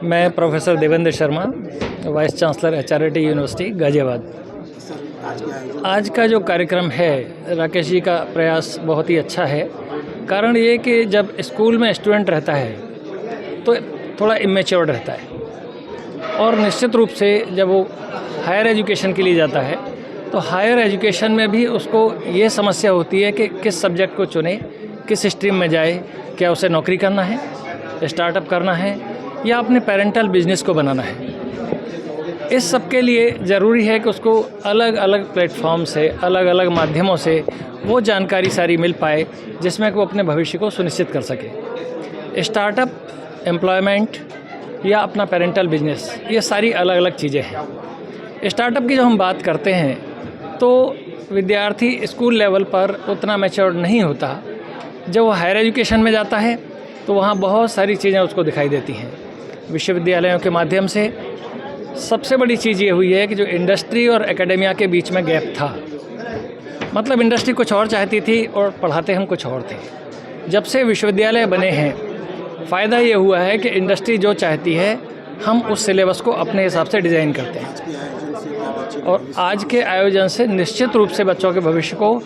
मैं professor Devendra Sharma, vice chancellor HRD university Ghaziabad. आज का जो कार्यक्रम है, राकेश जी का प्रयास बहुत ही अच्छा है। कारण ये कि जब स्कूल में स्टूडेंट रहता है तो थोड़ा इमेच्योर्ड रहता है, और निश्चित रूप से जब वो हायर एजुकेशन के लिए जाता है तो हायर एजुकेशन में भी उसको ये समस्या होती है कि किस सब्जेक्ट को चुने, किस स्ट्रीम में जाए, क्या उसे नौकरी करना है, स्टार्टअप करना है या अपने पेरेंटल बिजनेस को बनाना है। इस सब के लिए ज़रूरी है कि उसको अलग अलग प्लेटफॉर्म से, अलग अलग माध्यमों से वो जानकारी सारी मिल पाए जिसमें कि वो अपने भविष्य को सुनिश्चित कर सके। स्टार्टअप, एम्प्लॉयमेंट या अपना पेरेंटल बिजनेस, ये सारी अलग अलग चीज़ें हैं। स्टार्टअप की जब हम बात करते हैं तो विद्यार्थी स्कूल लेवल पर उतना मैच्योर नहीं होता। जब वो हायर एजुकेशन में जाता है तो वहाँ बहुत सारी चीज़ें उसको दिखाई देती हैं। विश्वविद्यालयों के माध्यम से सबसे बड़ी चीज़ ये हुई है कि जो इंडस्ट्री और एकेडेमिया के बीच में गैप था, मतलब इंडस्ट्री कुछ और चाहती थी और पढ़ाते हम कुछ और थे। जब से विश्वविद्यालय बने हैं, फ़ायदा ये हुआ है कि इंडस्ट्री जो चाहती है हम उस सिलेबस को अपने हिसाब से डिज़ाइन करते हैं, और आज के आयोजन से निश्चित रूप से बच्चों के भविष्य को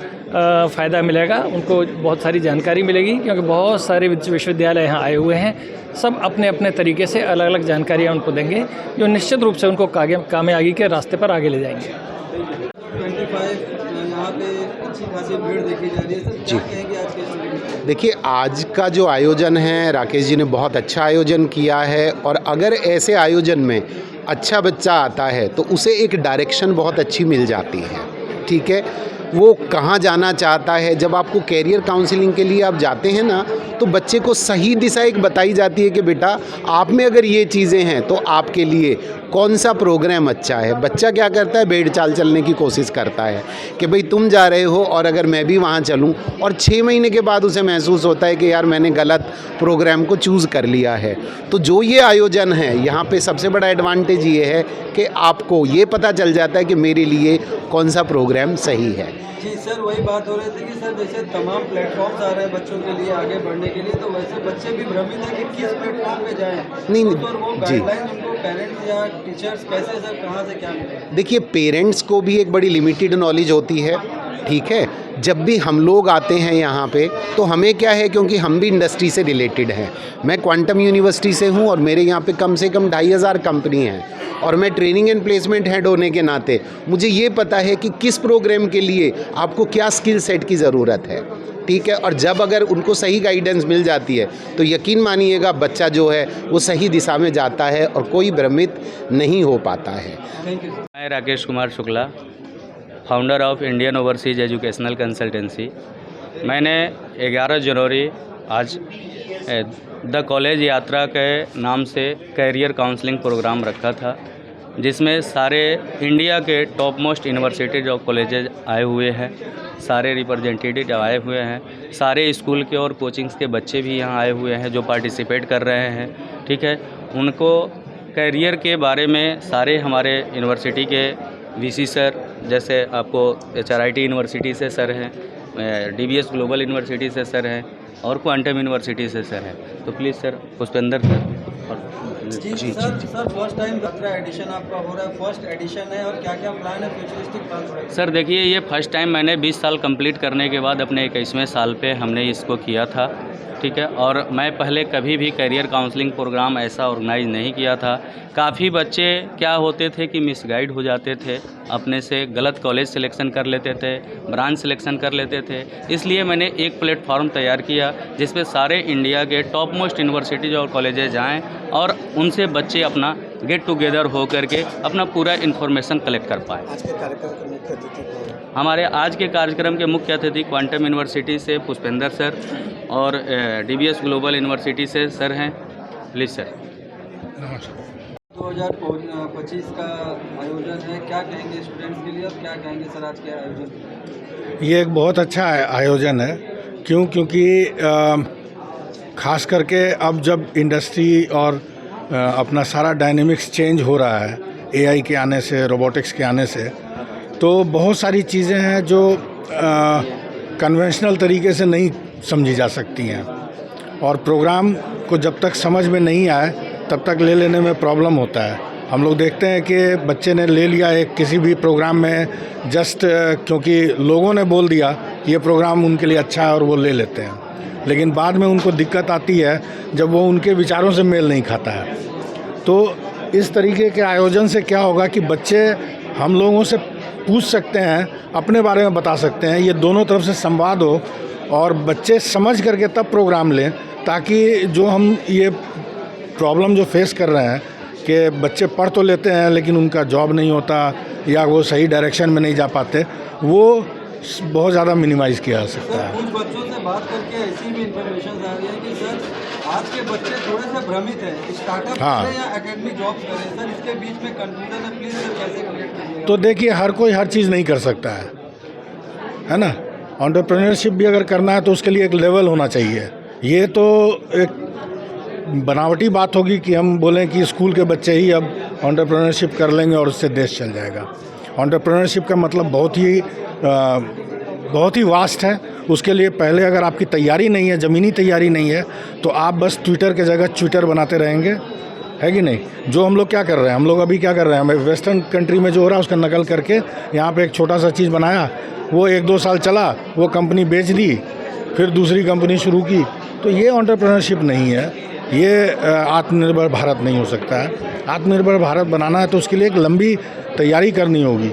फ़ायदा मिलेगा। उनको बहुत सारी जानकारी मिलेगी, क्योंकि बहुत सारे विश्वविद्यालय यहाँ आए हुए हैं। सब अपने अपने तरीके से अलग अलग जानकारियाँ उनको देंगे, जो निश्चित रूप से उनको कामयाबी के रास्ते पर आगे ले जाएंगे। 25 यहाँ पे अच्छी खासी भीड़ देखी जा रही है सर, क्या कहेंगे आज के? देखिए, आज का जो आयोजन है, राकेश जी ने बहुत अच्छा आयोजन किया है। और अगर ऐसे आयोजन में अच्छा बच्चा आता है तो उसे एक डायरेक्शन बहुत अच्छी मिल जाती है। ठीक है, वो कहाँ जाना चाहता है। जब आपको कैरियर काउंसलिंग के लिए आप जाते हैं ना, तो बच्चे को सही दिशा एक बताई जाती है कि बेटा आप में अगर ये चीज़ें हैं तो आपके लिए कौन सा प्रोग्राम अच्छा है। बच्चा क्या करता है, भेड़ चाल चलने की कोशिश करता है कि भाई तुम जा रहे हो और अगर मैं भी वहाँ चलूँ, और 6 महीने के बाद उसे महसूस होता है कि यार मैंने गलत प्रोग्राम को चूज़ कर लिया है। तो जो ये आयोजन है, यहाँ पे सबसे बड़ा एडवांटेज ये है कि आपको ये पता चल जाता है कि मेरे लिए कौन सा प्रोग्राम सही है। जी सर, वही बात हो रही थी कि सर जैसे तमाम प्लेटफॉर्म्स आ रहे हैं बच्चों के लिए आगे बढ़ने के लिए, तो वैसे बच्चे भी भ्रमित हैं कि किस प्लेटफॉर्म पे जाएं। नहीं, तो वो गाइडलाइन उनको पेरेंट्स या टीचर्स कैसे सर, कहाँ से क्या मिले? देखिए, पेरेंट्स को भी एक बड़ी लिमिटेड नॉलेज होती है। ठीक है, जब भी हम लोग आते हैं यहाँ पे तो हमें क्या है, क्योंकि हम भी इंडस्ट्री से रिलेटेड हैं। मैं क्वांटम यूनिवर्सिटी से हूँ और मेरे यहाँ पे कम से कम 2500 कंपनी हैं, और मैं ट्रेनिंग एंड प्लेसमेंट हेड होने के नाते मुझे ये पता है कि किस प्रोग्राम के लिए आपको क्या स्किल सेट की ज़रूरत है। ठीक है, और जब अगर उनको सही गाइडेंस मिल जाती है तो यकीन मानिएगा बच्चा जो है वो सही दिशा में जाता है और कोई भ्रमित नहीं हो पाता है। मैं Rakesh Kumar Shukla, founder of Indian overseas educational consultancy. मैंने 11 जनवरी आज द कॉलेज यात्रा के नाम से कैरियर काउंसलिंग प्रोग्राम रखा था, जिसमें सारे इंडिया के टॉप मोस्ट यूनिवर्सिटीज और कॉलेजेस आए हुए हैं, सारे रिप्रेजेंटेटिव आए हुए हैं, सारे स्कूल के और कोचिंग्स के बच्चे भी यहाँ आए हुए हैं जो पार्टिसिपेट कर रहे हैं। ठीक है, उनको कैरियर के बारे में सारे हमारे यूनिवर्सिटी के वीसी सर, जैसे आपको एचआरआईटी यूनिवर्सिटी से सर हैं, डीबीएस ग्लोबल यूनिवर्सिटी से सर हैं और क्वांटम यूनिवर्सिटी से सर हैं। तो प्लीज़ सर, पुष्पेंद्र सर। जी सर, फर्स्ट टाइम यात्रा एडिशन आपका हो रहा है, फर्स्ट एडिशन है, और क्या क्या प्लान है, फ्यूचरिस्टिक प्लान? सर देखिए, ये फर्स्ट टाइम मैंने 20 साल कंप्लीट करने के बाद अपने 21वें साल पे हमने इसको किया था। ठीक है, और मैं पहले कभी भी करियर काउंसलिंग प्रोग्राम ऐसा ऑर्गेनाइज नहीं किया था। काफ़ी बच्चे क्या होते थे कि मिसगाइड हो जाते थे, अपने से गलत कॉलेज सिलेक्शन कर लेते थे, ब्रांच सिलेक्शन कर लेते थे। इसलिए मैंने एक प्लेटफॉर्म तैयार किया जिसपे सारे इंडिया के टॉप मोस्ट यूनिवर्सिटीज़ और कॉलेजेस जाएँ और उनसे बच्चे अपना गेट टुगेदर हो करके अपना पूरा इन्फॉर्मेशन कलेक्ट कर पाए। आज के कार्यक्रम के मुख्य अतिथि हमारे आज के कार्यक्रम के मुख्य अतिथि क्वांटम यूनिवर्सिटी से पुष्पेंद्र सर और डीबीएस ग्लोबल यूनिवर्सिटी से सर हैं। Please sir. 2025 का आयोजन है, क्या कहेंगे स्टूडेंट्स के लिए और क्या कहेंगे सर आज के आयोजन? ये एक बहुत अच्छा आयोजन है। क्योंकि ख़ास करके अब जब इंडस्ट्री और अपना सारा डायनेमिक्स चेंज हो रहा है एआई के आने से, रोबोटिक्स के आने से, तो बहुत सारी चीज़ें हैं जो कन्वेंशनल तरीके से नहीं समझी जा सकती हैं, और प्रोग्राम को जब तक समझ में नहीं आए तब तक ले लेने में प्रॉब्लम होता है। हम लोग देखते हैं कि बच्चे ने ले लिया एक किसी भी प्रोग्राम में जस्ट क्योंकि लोगों ने बोल दिया ये प्रोग्राम उनके लिए अच्छा है और वो ले लेते हैं, लेकिन बाद में उनको दिक्कत आती है जब वो उनके विचारों से मेल नहीं खाता है। तो इस तरीके के आयोजन से क्या होगा कि बच्चे हम लोगों से पूछ सकते हैं, अपने बारे में बता सकते हैं, ये दोनों तरफ से संवाद हो और बच्चे समझ करके तब प्रोग्राम लें, ताकि जो हम ये प्रॉब्लम जो फेस कर रहे हैं कि बच्चे पढ़ तो लेते हैं लेकिन उनका जॉब नहीं होता या वो सही डायरेक्शन में नहीं जा पाते, वो बहुत ज़्यादा मिनिमाइज़ किया जा सकता सर है। कुछ बच्चों से बात करके ऐसी भी इंफॉर्मेशन आ रही है कि सर आज के बच्चे थोड़े से भ्रमित हैं, स्टार्टअप हाँ। करें या एकेडमिक जॉब करें, सर इसके बीच में कंफ्यूजन है, प्लीज़ सर कैसे क्लियर कीजिएगा। तो देखिए, हर कोई हर चीज़ नहीं कर सकता है ना। एंटरप्रेन्योरशिप भी अगर करना है तो उसके लिए एक लेवल होना चाहिए। ये तो एक बनावटी बात होगी कि हम बोलें कि स्कूल के बच्चे ही अब एंटरप्रेन्योरशिप कर लेंगे और उससे देश चल जाएगा। एंटरप्रेन्योरशिप का मतलब बहुत ही वास्ट है। उसके लिए पहले अगर आपकी तैयारी नहीं है, ज़मीनी तैयारी नहीं है, तो आप बस ट्विटर के जगह ट्विटर बनाते रहेंगे, है कि नहीं। जो हम लोग क्या कर रहे हैं, हम लोग अभी क्या कर रहे हैं, हमें वेस्टर्न कंट्री में जो हो रहा है उसका नकल करके यहाँ पे एक छोटा सा चीज़ बनाया, वो 1-2 साल चला, वो कंपनी बेच दी, फिर दूसरी कंपनी शुरू की। तो ये एंटरप्रेन्योरशिप नहीं है, ये आत्मनिर्भर भारत नहीं हो सकता है। आत्मनिर्भर भारत बनाना है तो उसके लिए एक लंबी तैयारी करनी होगी।